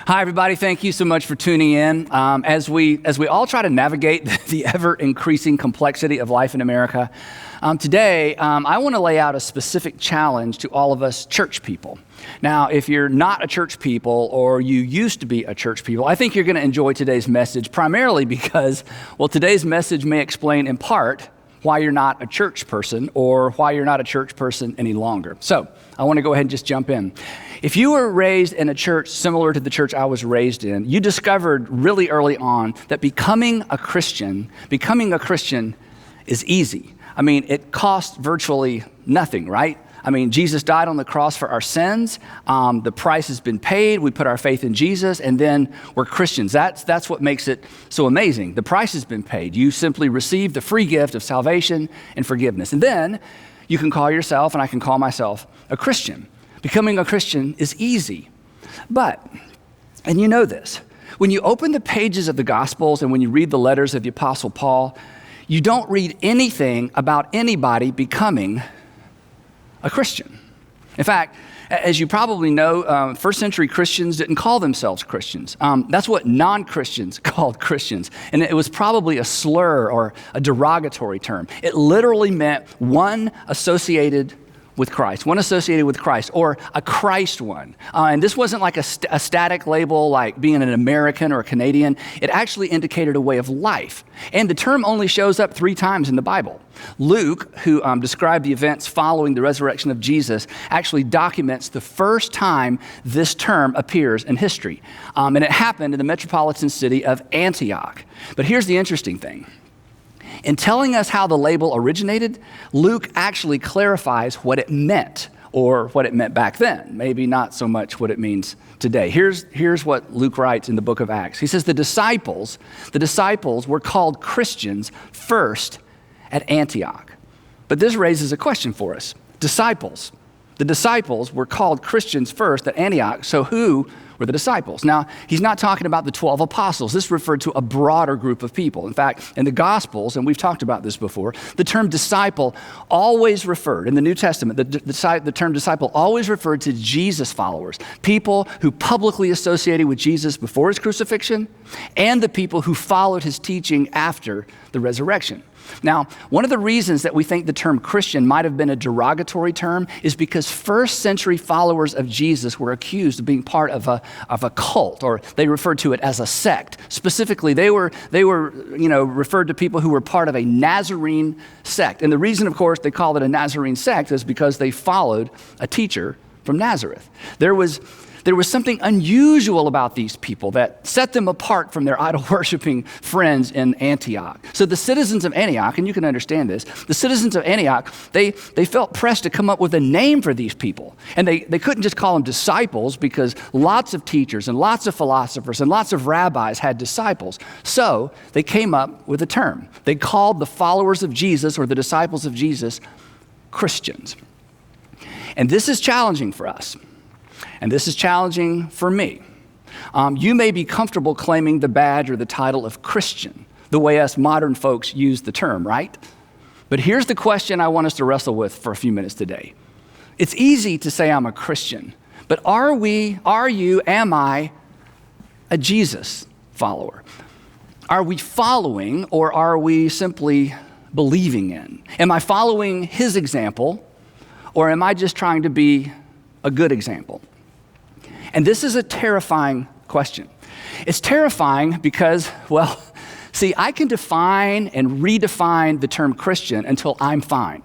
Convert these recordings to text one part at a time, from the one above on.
Hi, everybody. Thank you so much for tuning in. As we all try to navigate the ever-increasing complexity of life in America, today I want to lay out a specific challenge to all of us church people. Now, if you're not a church people or you used to be a church people, I think you're going to enjoy today's message primarily because, well, today's message may explain in part why you're not a church person or why you're not a church person any longer. So I want to go ahead and just jump in. If you were raised in a church similar to the church I was raised in, you discovered really early on that becoming a Christian is easy. I mean, it costs virtually nothing, right? I mean, Jesus died on the cross for our sins. The price has been paid. We put our faith in Jesus, and then we're Christians. That's what makes it so amazing. The price has been paid. You simply receive the free gift of salvation and forgiveness. And then you can call yourself, and I can call myself, a Christian. Becoming a Christian is easy. But, and you know this, when you open the pages of the Gospels and when you read the letters of the Apostle Paul, you don't read anything about anybody becoming a Christian. In fact, as you probably know, first century Christians didn't call themselves Christians. That's what non-Christians called Christians. And it was probably a slur or a derogatory term. It literally meant one associated with Christ, or a Christ one. And this wasn't like a static label like being an American or a Canadian. It actually indicated a way of life. And the term only shows up 3 times in the Bible. Luke, who described the events following the resurrection of Jesus, actually documents the first time this term appears in history. And it happened in the metropolitan city of Antioch. But here's the interesting thing. In telling us how the label originated, Luke actually clarifies what it meant, or what it meant back then, maybe not so much what it means today. Here's what Luke writes in the book of Acts. He says, the disciples were called Christians first at Antioch. But this raises a question for us. The disciples were called Christians first at Antioch, so who were the disciples? Now, he's not talking about the 12 apostles. This referred to a broader group of people. In fact, in the Gospels, and we've talked about this before, the term disciple always referred, in the New Testament, the term disciple always referred to Jesus followers, people who publicly associated with Jesus before his crucifixion, and the people who followed his teaching after the resurrection. Now, one of the reasons that we think the term Christian might have been a derogatory term is because first century followers of Jesus were accused of being part of a cult, or they referred to it as a sect. Specifically, they were referred to people who were part of a Nazarene sect. And the reason, of course, they called it a Nazarene sect is because they followed a teacher from Nazareth. There was something unusual about these people that set them apart from their idol-worshiping friends in Antioch. So the citizens of Antioch, and you can understand this, the citizens of Antioch, they felt pressed to come up with a name for these people. And they couldn't just call them disciples because lots of teachers and lots of philosophers and lots of rabbis had disciples. So they came up with a term. They called the followers of Jesus, or the disciples of Jesus, Christians. And this is challenging for us. And this is challenging for me. You may be comfortable claiming the badge or the title of Christian, the way us modern folks use the term, right? But here's the question I want us to wrestle with for a few minutes today. It's easy to say I'm a Christian, but am I a Jesus follower? Are we following, or are we simply believing in? Am I following his example, or am I just trying to be a good example? And this is a terrifying question. It's terrifying because, well, see, I can define and redefine the term Christian until I'm fine.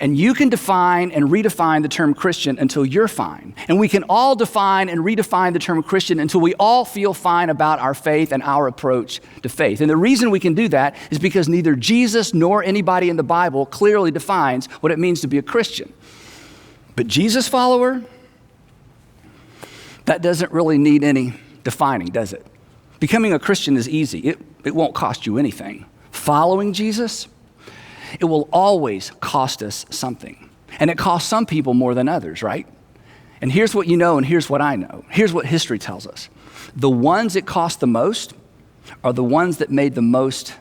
And you can define and redefine the term Christian until you're fine. And we can all define and redefine the term Christian until we all feel fine about our faith and our approach to faith. And the reason we can do that is because neither Jesus nor anybody in the Bible clearly defines what it means to be a Christian. But Jesus follower, that doesn't really need any defining, does it? Becoming a Christian is easy. It won't cost you anything. Following Jesus, it will always cost us something. And it costs some people more than others, right? And here's what you know, and here's what I know. Here's what history tells us. The ones it cost the most are the ones that made the most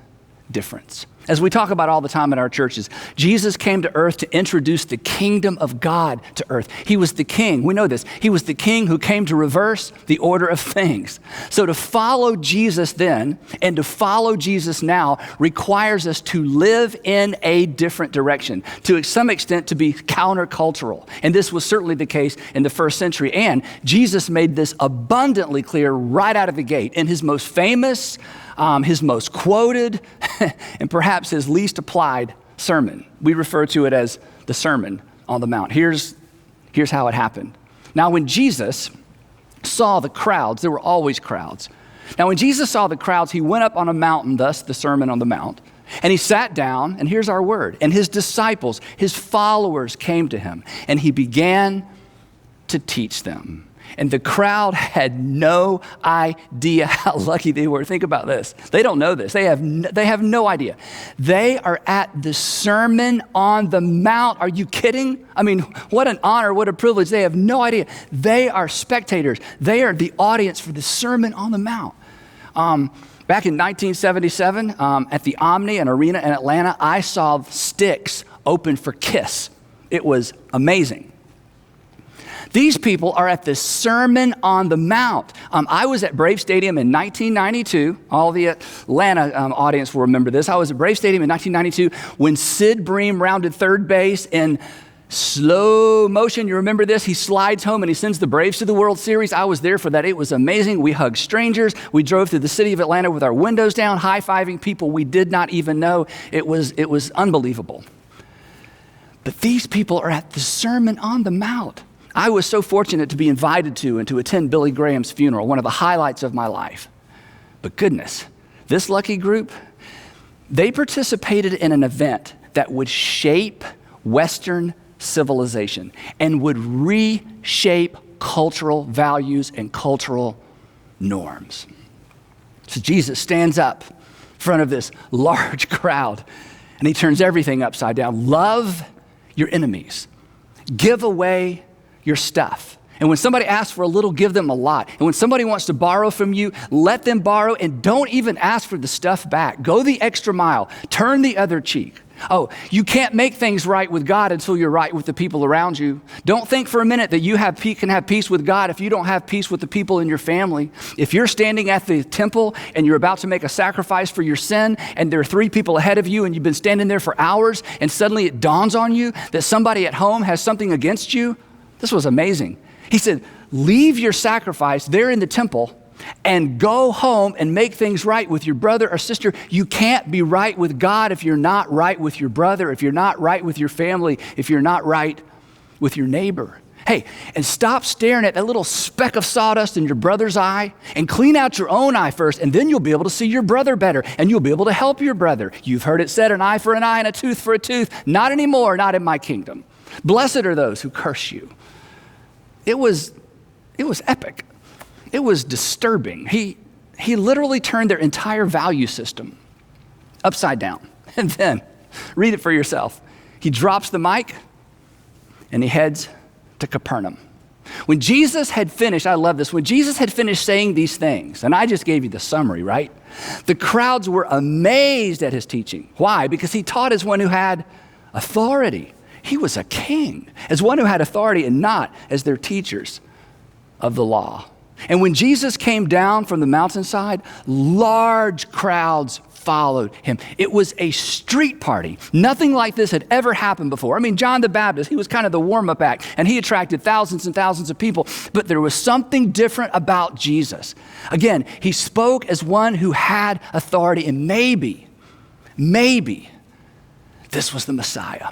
difference. As we talk about all the time in our churches, Jesus came to earth to introduce the kingdom of God to earth. He was the king. We know this. He was the king who came to reverse the order of things. So to follow Jesus then and to follow Jesus now requires us to live in a different direction, to some extent to be countercultural. And this was certainly the case in the first century. And Jesus made this abundantly clear right out of the gate in his most famous, his most quoted, and perhaps his least applied sermon. We refer to it as the Sermon on the Mount. Here's how it happened. Now, when Jesus saw the crowds, there were always crowds. Now, when Jesus saw the crowds, he went up on a mountain, thus the Sermon on the Mount, and he sat down, and here's our word, and his disciples, his followers came to him, and he began to teach them. And the crowd had no idea how lucky they were. Think about this. They don't know this. They have no idea. They are at the Sermon on the Mount. Are you kidding? I mean, what an honor, what a privilege. They have no idea. They are spectators. They are the audience for the Sermon on the Mount. Back in 1977, at the Omni, an arena in Atlanta, I saw sticks open for Kiss. It was amazing. These people are at the Sermon on the Mount. I was at Brave Stadium in 1992. All the Atlanta audience will remember this. I was at Brave Stadium in 1992 when Sid Bream rounded third base in slow motion. You remember this? He slides home and he sends the Braves to the World Series. I was there for that. It was amazing. We hugged strangers. We drove through the city of Atlanta with our windows down, high-fiving people we did not even know. It was unbelievable. But these people are at the Sermon on the Mount. I was so fortunate to be invited to and to attend Billy Graham's funeral, one of the highlights of my life. But goodness, this lucky group, they participated in an event that would shape Western civilization and would reshape cultural values and cultural norms. So Jesus stands up in front of this large crowd and he turns everything upside down. Love your enemies. Give away your stuff. And when somebody asks for a little, give them a lot. And when somebody wants to borrow from you, let them borrow and don't even ask for the stuff back. Go the extra mile. Turn the other cheek. Oh, you can't make things right with God until you're right with the people around you. Don't think for a minute that you can have peace with God if you don't have peace with the people in your family. If you're standing at the temple and you're about to make a sacrifice for your sin and there are 3 people ahead of you and you've been standing there for hours and suddenly it dawns on you that somebody at home has something against you, this was amazing. He said, leave your sacrifice there in the temple and go home and make things right with your brother or sister. You can't be right with God if you're not right with your brother, if you're not right with your family, if you're not right with your neighbor. Hey, and stop staring at that little speck of sawdust in your brother's eye and clean out your own eye first, and then you'll be able to see your brother better and you'll be able to help your brother. You've heard it said, an eye for an eye and a tooth for a tooth. Not anymore, not in my kingdom. Blessed are those who curse you. It was epic. It was disturbing. He literally turned their entire value system upside down. And then, read it for yourself. He drops the mic and he heads to Capernaum. When Jesus had finished, I love this, when Jesus had finished saying these things, and I just gave you the summary, right? The crowds were amazed at his teaching. Why? Because he taught as one who had authority. He was a king, as one who had authority and not as their teachers of the law. And when Jesus came down from the mountainside, large crowds followed him. It was a street party. Nothing like this had ever happened before. I mean, John the Baptist, he was kind of the warm-up act, and he attracted thousands and thousands of people, but there was something different about Jesus. Again, he spoke as one who had authority, and maybe this was the Messiah.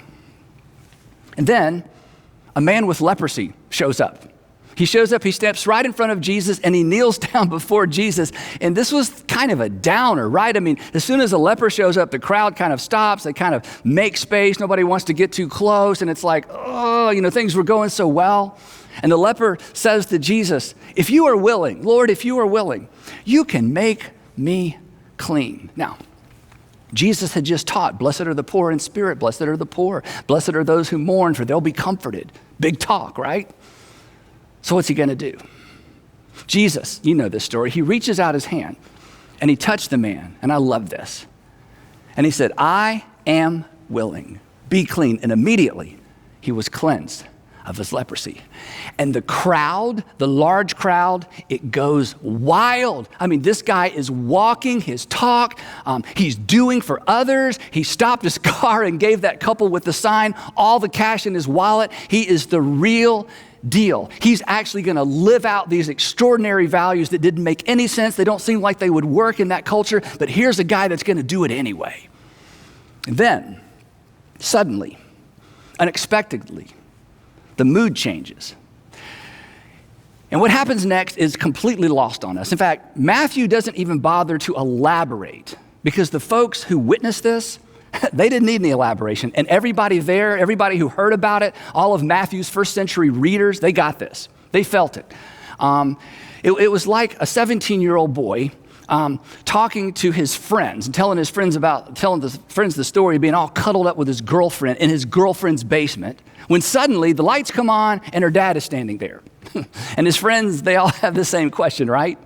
And then a man with leprosy shows up. He shows up, he steps right in front of Jesus, and he kneels down before Jesus. And this was kind of a downer, right? I mean, as soon as a leper shows up, the crowd kind of stops. They kind of make space. Nobody wants to get too close. And it's like, oh, things were going so well. And the leper says to Jesus, if you are willing, Lord, if you are willing, you can make me clean. Now, Jesus had just taught, blessed are the poor in spirit, blessed are the poor, blessed are those who mourn, for they'll be comforted. Big talk, right? So what's he going to do? Jesus, you know this story, he reaches out his hand and he touched the man, and I love this. And he said, I am willing, be clean. And immediately he was cleansed of his leprosy. And the crowd, the large crowd, it goes wild. I mean, this guy is walking his talk. He's doing for others. He stopped his car and gave that couple with the sign all the cash in his wallet. He is the real deal. He's actually going to live out these extraordinary values that didn't make any sense. They don't seem like they would work in that culture, but here's a guy that's going to do it anyway. And then, suddenly, unexpectedly, the mood changes. And what happens next is completely lost on us. In fact, Matthew doesn't even bother to elaborate because the folks who witnessed this, they didn't need any elaboration. And everybody there, everybody who heard about it, all of Matthew's first century readers, they got this. They felt it. It was like a 17-year-old boy talking to his friends and telling the friends the story of being all cuddled up with his girlfriend in his girlfriend's basement, when suddenly the lights come on and her dad is standing there. And his friends, they all have the same question, right?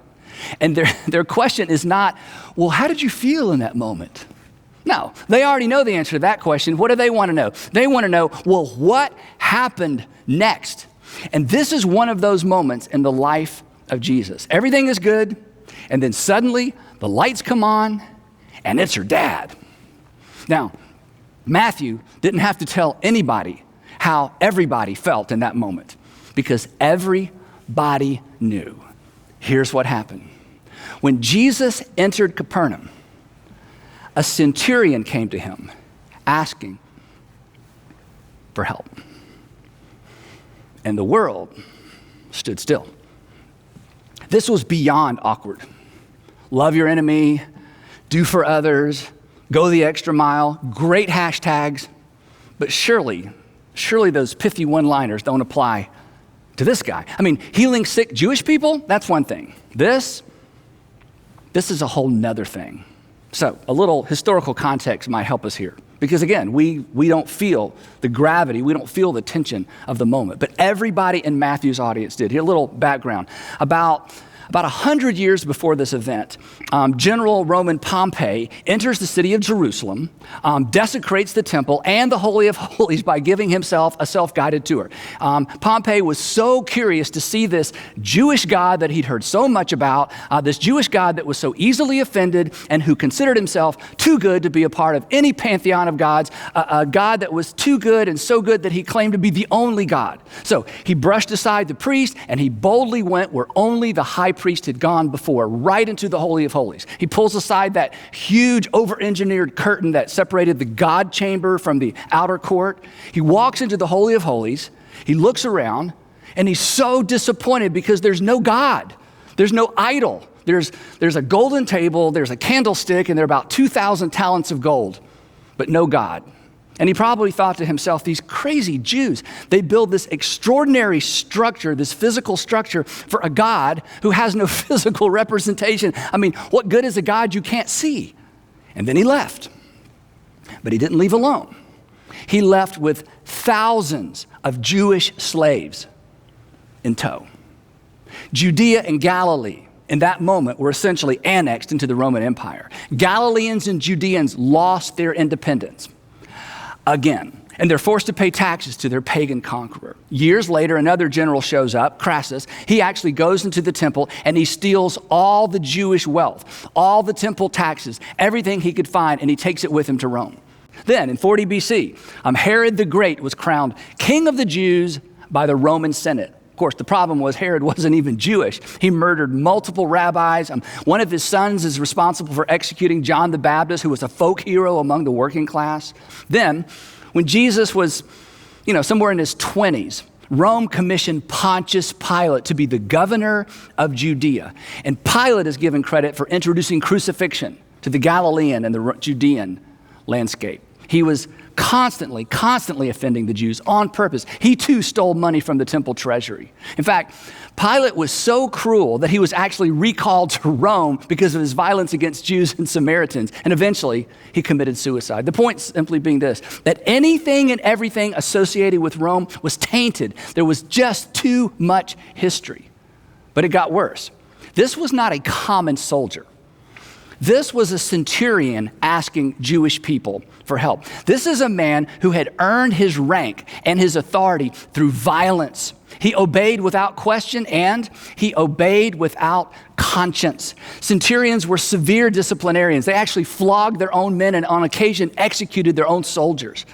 And their question is not, well, how did you feel in that moment? No, they already know the answer to that question. What do they want to know? They want to know, well, what happened next? And this is one of those moments in the life of Jesus. Everything is good, and then suddenly the lights come on, and it's her dad. Now, Matthew didn't have to tell anybody how everybody felt in that moment, because everybody knew. Here's what happened. When Jesus entered Capernaum, a centurion came to him asking for help. And the world stood still. This was beyond awkward. Love your enemy, do for others, go the extra mile, great hashtags, but surely those pithy one-liners don't apply to this guy. I mean, healing sick Jewish people, that's one thing. This is a whole nother thing. So a little historical context might help us here. Because again, we don't feel the gravity, we don't feel the tension of the moment. But everybody in Matthew's audience did. Here, a little background. About 100 years before this event, General Roman Pompey enters the city of Jerusalem, desecrates the temple and the Holy of Holies by giving himself a self-guided tour. Pompey was so curious to see this Jewish God that he'd heard so much about, this Jewish God that was so easily offended and who considered himself too good to be a part of any pantheon of gods, a God that was too good and so good that he claimed to be the only God. So he brushed aside the priest and he boldly went where only the high priest had gone before, right into the Holy of Holies. He pulls aside that huge over-engineered curtain that separated the God chamber from the outer court. He walks into the Holy of Holies. He looks around and he's so disappointed because there's no God. There's no idol. There's a golden table, there's a candlestick, and there are about 2,000 talents of gold, but no God. And he probably thought to himself, these crazy Jews, they build this extraordinary structure, this physical structure for a God who has no physical representation. I mean, what good is a God you can't see? And then he left. But he didn't leave alone. He left with thousands of Jewish slaves in tow. Judea and Galilee in that moment were essentially annexed into the Roman Empire. Galileans and Judeans lost their independence again, and they're forced to pay taxes to their pagan conqueror. Years later, another general shows up, Crassus. He actually goes into the temple and he steals all the Jewish wealth, all the temple taxes, everything he could find, and he takes it with him to Rome. Then in 40 BC, Herod the Great was crowned king of the Jews by the Roman Senate. Of course, the problem was Herod wasn't even Jewish. He murdered multiple rabbis. One of his sons is responsible for executing John the Baptist, who was a folk hero among the working class. Then, when Jesus was, somewhere in his 20s, Rome commissioned Pontius Pilate to be the governor of Judea. And Pilate is given credit for introducing crucifixion to the Galilean and the Judean landscape. He was constantly offending the Jews on purpose. He too stole money from the temple treasury. In fact, Pilate was so cruel that he was actually recalled to Rome because of his violence against Jews and Samaritans. And eventually he committed suicide. The point simply being this, that anything and everything associated with Rome was tainted. There was just too much history. But it got worse. This was not a common soldier. This was a centurion asking Jewish people for help. This is a man who had earned his rank and his authority through violence. He obeyed without question and he obeyed without conscience. Centurions were severe disciplinarians. They actually flogged their own men and on occasion executed their own soldiers.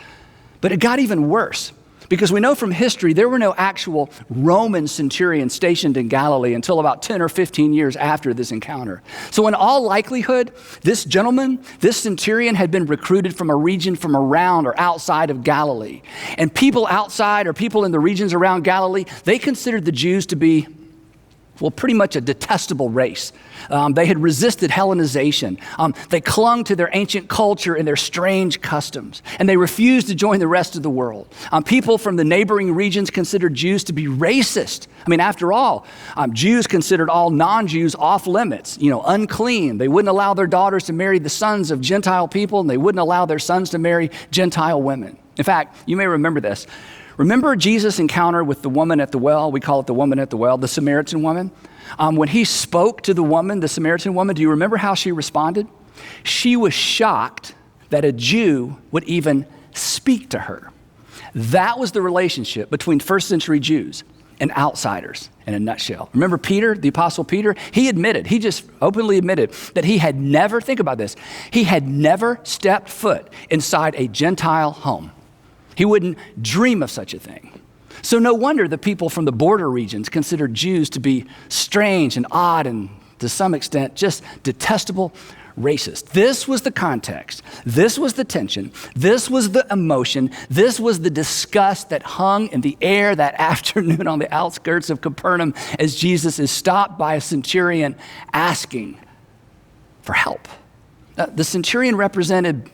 But it got even worse because we know from history there were no actual Roman centurions stationed in Galilee until about 10 or 15 years after this encounter. So in all likelihood, this gentleman, this centurion had been recruited from a region from around or outside of Galilee. And people outside or people in the regions around Galilee, they considered the Jews to be, well, pretty much a detestable race. They had resisted Hellenization. They clung to their ancient culture and their strange customs, and they refused to join the rest of the world. People from the neighboring regions considered Jews to be racist. I mean, after all, Jews considered all non-Jews off limits, unclean. They wouldn't allow their daughters to marry the sons of Gentile people, and they wouldn't allow their sons to marry Gentile women. In fact, you may remember this. Remember Jesus' encounter with the woman at the well? We call it the woman at the well, the Samaritan woman. When he spoke to the woman, the Samaritan woman, do you remember how she responded? She was shocked that a Jew would even speak to her. That was the relationship between first century Jews and outsiders in a nutshell. Remember Peter, the Apostle Peter? He just openly admitted that he had never, think about this, he had never stepped foot inside a Gentile home. He wouldn't dream of such a thing. So no wonder the people from the border regions considered Jews to be strange and odd and to some extent just detestable racist. This was the context. This was the tension. This was the emotion. This was the disgust that hung in the air that afternoon on the outskirts of Capernaum as Jesus is stopped by a centurion asking for help. The centurion represented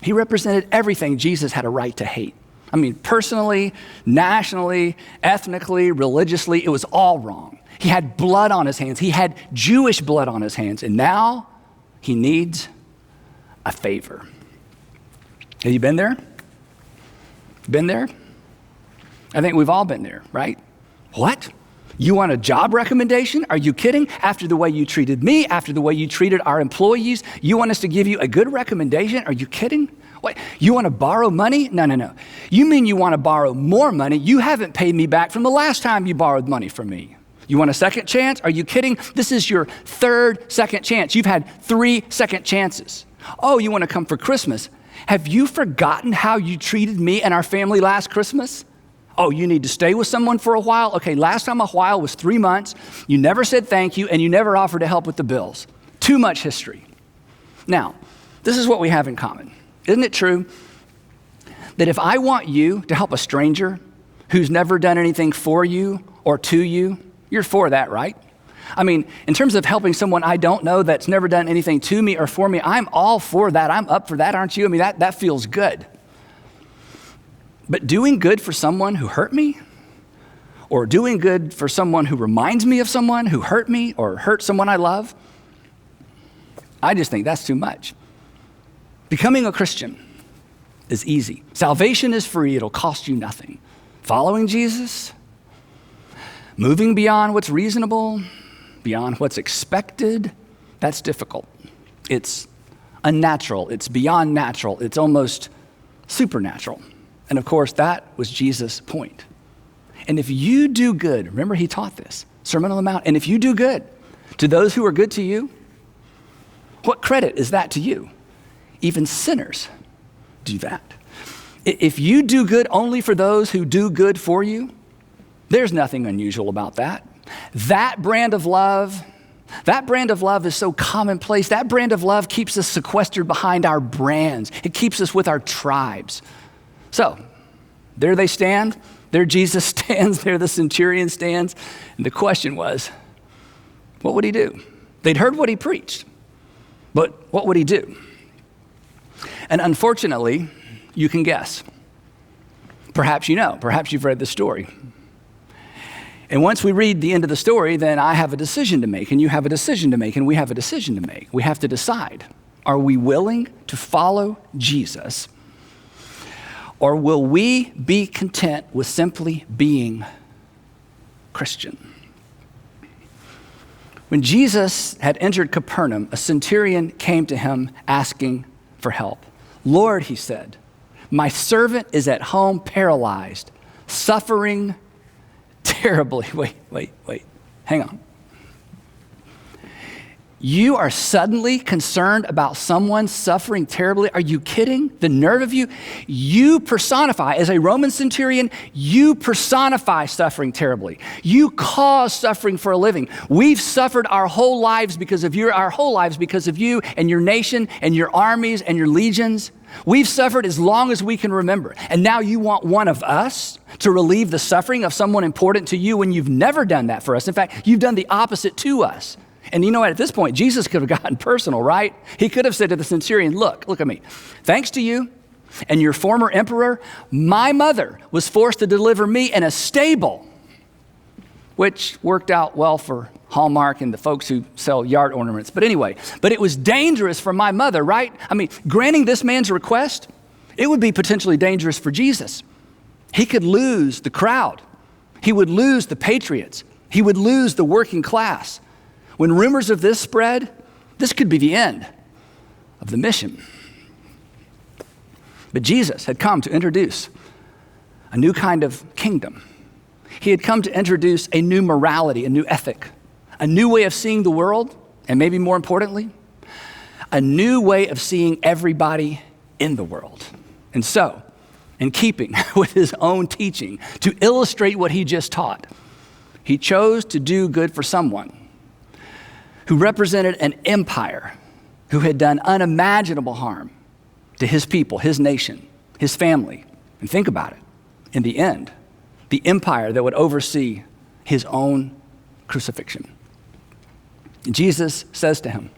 everything Jesus had a right to hate. I mean, personally, nationally, ethnically, religiously, it was all wrong. He had blood on his hands. He had Jewish blood on his hands. And now he needs a favor. Have you been there? Been there? I think we've all been there, right? What? You want a job recommendation? Are you kidding? After the way you treated me, after the way you treated our employees, you want us to give you a good recommendation? Are you kidding? What? You want to borrow money? No. You mean you want to borrow more money? You haven't paid me back from the last time you borrowed money from me. You want a second chance? Are you kidding? This is your third second chance. You've had 3 second chances. Oh, you want to come for Christmas? Have you forgotten how you treated me and our family last Christmas? Oh, you need to stay with someone for a while? Okay, last time a while was 3 months. You never said thank you, and you never offered to help with the bills. Too much history. Now, this is what we have in common. Isn't it true that if I want you to help a stranger who's never done anything for you or to you, you're for that, right? I mean, in terms of helping someone I don't know that's never done anything to me or for me, I'm all for that. I'm up for that, aren't you? I mean, that feels good. But doing good for someone who hurt me, or doing good for someone who reminds me of someone who hurt me or hurt someone I love, I just think that's too much. Becoming a Christian is easy. Salvation is free. It'll cost you nothing. Following Jesus, moving beyond what's reasonable, beyond what's expected, that's difficult. It's unnatural. It's beyond natural. It's almost supernatural. And of course, that was Jesus' point. And if you do good, remember he taught this, Sermon on the Mount, and if you do good to those who are good to you, what credit is that to you? Even sinners do that. If you do good only for those who do good for you, there's nothing unusual about that. That brand of love is so commonplace. That brand of love keeps us sequestered behind our brands. It keeps us with our tribes. So, there they stand. There Jesus stands. There the centurion stands. And the question was, what would he do? They'd heard what he preached, but what would he do? And unfortunately, you can guess. Perhaps you know. Perhaps you've read the story. And once we read the end of the story, then I have a decision to make, and you have a decision to make, and we have a decision to make. We have to decide, are we willing to follow Jesus, or will we be content with simply being Christian? When Jesus had entered Capernaum, a centurion came to him asking for help. Lord, he said, my servant is at home paralyzed, suffering terribly. Wait, hang on. You are suddenly concerned about someone suffering terribly? Are you kidding? The nerve of you? You personify, as a Roman centurion, you personify suffering terribly. You cause suffering for a living. We've suffered our whole lives because of you and your nation and your armies and your legions. We've suffered as long as we can remember. And now you want one of us to relieve the suffering of someone important to you when you've never done that for us. In fact, you've done the opposite to us. And you know what, at this point, Jesus could have gotten personal, right? He could have said to the centurion, look at me. Thanks to you and your former emperor, my mother was forced to deliver me in a stable, which worked out well for Hallmark and the folks who sell yard ornaments. But anyway, it was dangerous for my mother, right? I mean, granting this man's request, it would be potentially dangerous for Jesus. He could lose the crowd. He would lose the patriots. He would lose the working class. When rumors of this spread, this could be the end of the mission. But Jesus had come to introduce a new kind of kingdom. He had come to introduce a new morality, a new ethic, a new way of seeing the world, and maybe more importantly, a new way of seeing everybody in the world. And so, in keeping with his own teaching, to illustrate what he just taught, he chose to do good for someone who represented an empire who had done unimaginable harm to his people, his nation, his family. And think about it. In the end, the empire that would oversee his own crucifixion. And Jesus says to him,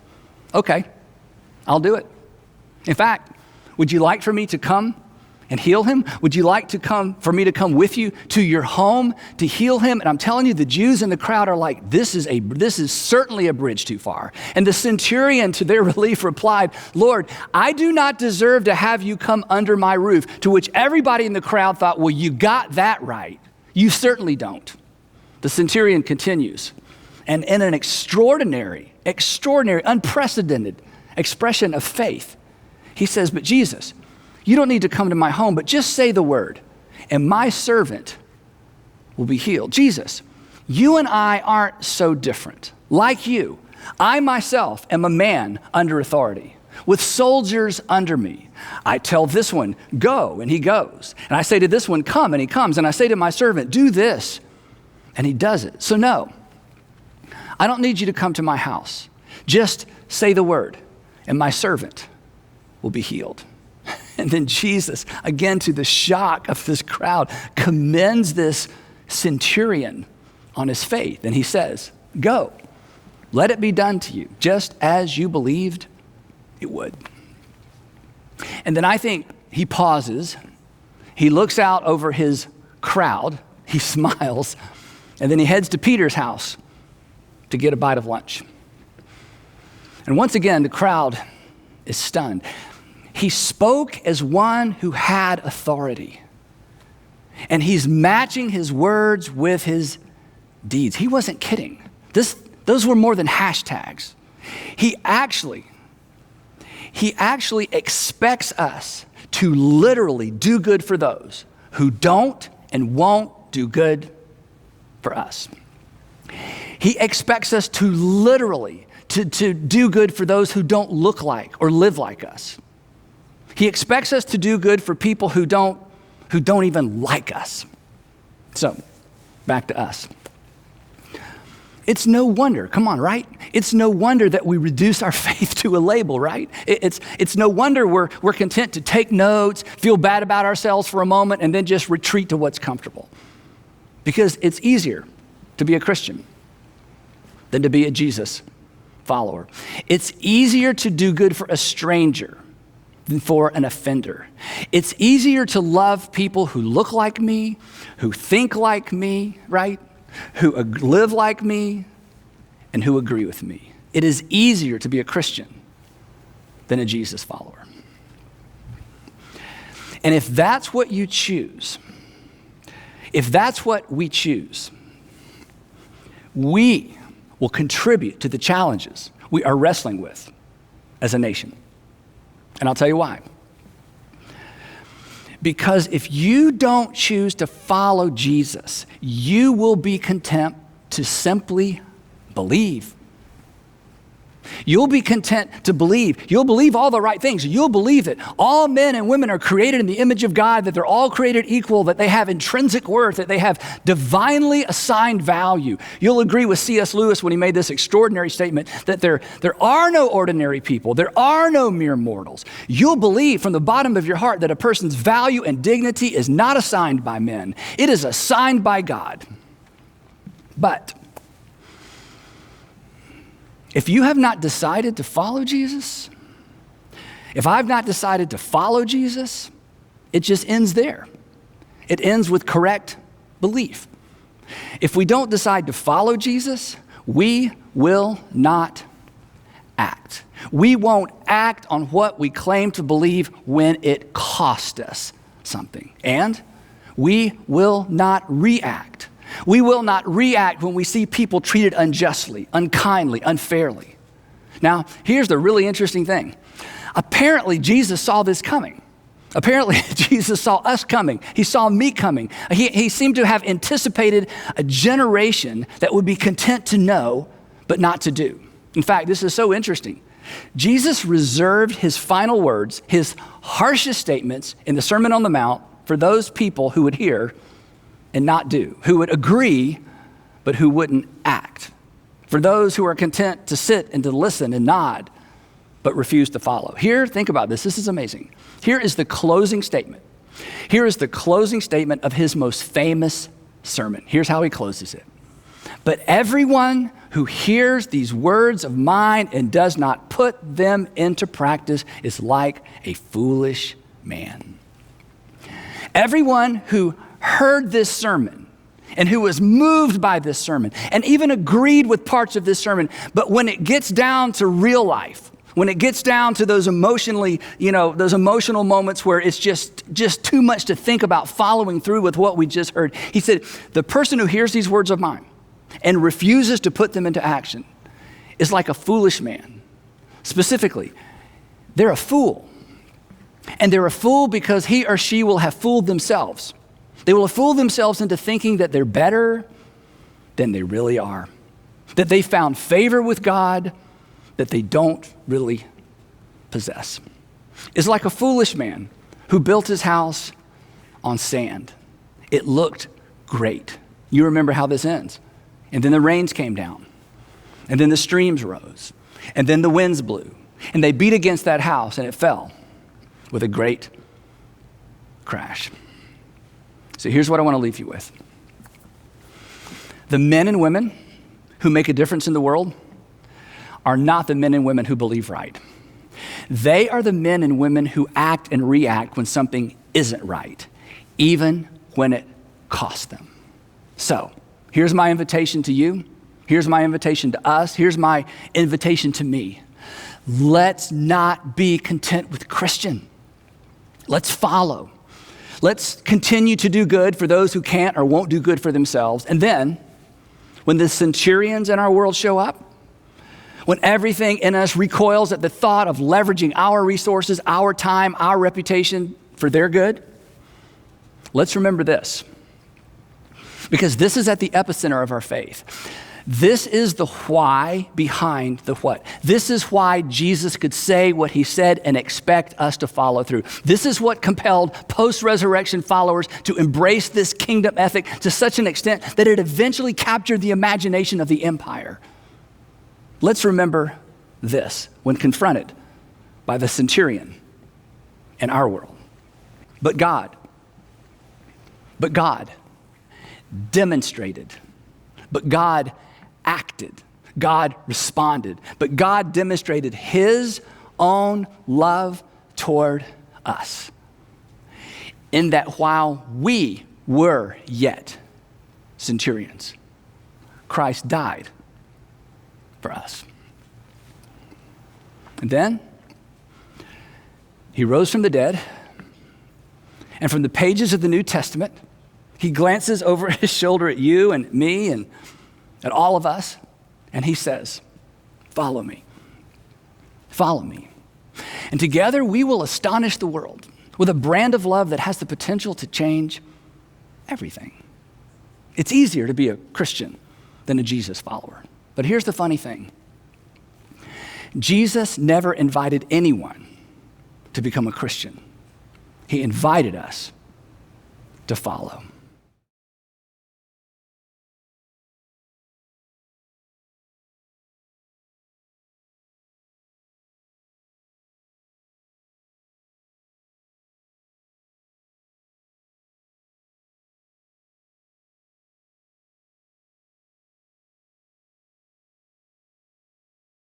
okay, I'll do it. In fact, would you like for me to come and heal him? Would you like for me to come with you to your home to heal him? And I'm telling you, the Jews in the crowd are like, this is certainly a bridge too far. And the centurion, to their relief, replied, Lord, I do not deserve to have you come under my roof. To which everybody in the crowd thought, well, you got that right. You certainly don't. The centurion continues, and in an extraordinary, unprecedented expression of faith, he says, but Jesus, you don't need to come to my home, but just say the word, and my servant will be healed. Jesus, you and I aren't so different. Like you, I myself am a man under authority, with soldiers under me. I tell this one, go, and he goes. And I say to this one, come, and he comes. And I say to my servant, do this, and he does it. So no, I don't need you to come to my house. Just say the word, and my servant will be healed. And then Jesus, again to the shock of this crowd, commends this centurion on his faith. And he says, go, let it be done to you, just as you believed it would. And then I think he pauses, he looks out over his crowd, he smiles, and then he heads to Peter's house to get a bite of lunch. And once again, the crowd is stunned. He spoke as one who had authority, and he's matching his words with his deeds. He wasn't kidding. Those were more than hashtags. He actually expects us to literally do good for those who don't and won't do good for us. He expects us to literally to do good for those who don't look like or live like us. He expects us to do good for people who don't even like us. So, back to us. It's no wonder, come on, right? It's no wonder that we reduce our faith to a label, right? It's no wonder we're content to take notes, feel bad about ourselves for a moment, and then just retreat to what's comfortable. Because it's easier to be a Christian than to be a Jesus follower. It's easier to do good for a stranger than for an offender. It's easier to love people who look like me, who think like me, right? Who live like me, and who agree with me. It is easier to be a Christian than a Jesus follower. And if that's what you choose, if that's what we choose, we will contribute to the challenges we are wrestling with as a nation. And I'll tell you why. Because if you don't choose to follow Jesus, you will be content to simply believe. You'll be content to believe. You'll believe all the right things. You'll believe that all men and women are created in the image of God, that they're all created equal, that they have intrinsic worth, that they have divinely assigned value. You'll agree with C.S. Lewis when he made this extraordinary statement that there are no ordinary people. There are no mere mortals. You'll believe from the bottom of your heart that a person's value and dignity is not assigned by men. It is assigned by God. But if you have not decided to follow Jesus, if I've not decided to follow Jesus, it just ends there. It ends with correct belief. If we don't decide to follow Jesus, we will not act. We won't act on what we claim to believe when it costs us something. And we will not react. We will not react when we see people treated unjustly, unkindly, unfairly. Now, here's the really interesting thing. Apparently, Jesus saw this coming. Apparently, Jesus saw us coming. He saw me coming. He seemed to have anticipated a generation that would be content to know, but not to do. In fact, this is so interesting. Jesus reserved his final words, his harshest statements in the Sermon on the Mount for those people who would hear and not do, who would agree, but who wouldn't act. For those who are content to sit and to listen and nod, but refuse to follow. Here, think about this. This is amazing. Here is the closing statement. Here is the closing statement of his most famous sermon. Here's how he closes it. But everyone who hears these words of mine and does not put them into practice is like a foolish man. Everyone who heard this sermon and who was moved by this sermon and even agreed with parts of this sermon, but when it gets down to real life, when it gets down to those those emotional moments where it's just too much to think about following through with what we just heard, he said, the person who hears these words of mine and refuses to put them into action is like a foolish man. Specifically, they're a fool. And they're a fool because he or she will have fooled themselves. They will have fooled themselves into thinking that they're better than they really are, that they found favor with God that they don't really possess. It's like a foolish man who built his house on sand. It looked great. You remember how this ends. And then the rains came down, and then the streams rose, and then the winds blew, and they beat against that house, and it fell with a great crash. So here's what I want to leave you with. The men and women who make a difference in the world are not the men and women who believe right. They are the men and women who act and react when something isn't right, even when it costs them. So here's my invitation to you. Here's my invitation to us. Here's my invitation to me. Let's not be content with Christian. Let's follow. Let's continue to do good for those who can't or won't do good for themselves. And then, when the centurions in our world show up, when everything in us recoils at the thought of leveraging our resources, our time, our reputation for their good, let's remember this. Because this is at the epicenter of our faith. This is the why behind the what. This is why Jesus could say what he said and expect us to follow through. This is what compelled post-resurrection followers to embrace this kingdom ethic to such an extent that it eventually captured the imagination of the empire. Let's remember this when confronted by the centurion in our world. But God demonstrated, but God acted, God responded, but God demonstrated his own love toward us in that while we were yet centurions, Christ died for us. And then he rose from the dead, and from the pages of the New Testament, he glances over his shoulder at you and me and at all of us, And he says, follow me. Follow me. And together we will astonish the world with a brand of love that has the potential to change everything. It's easier to be a Christian than a Jesus follower. But here's the funny thing. Jesus never invited anyone to become a Christian. He invited us to follow.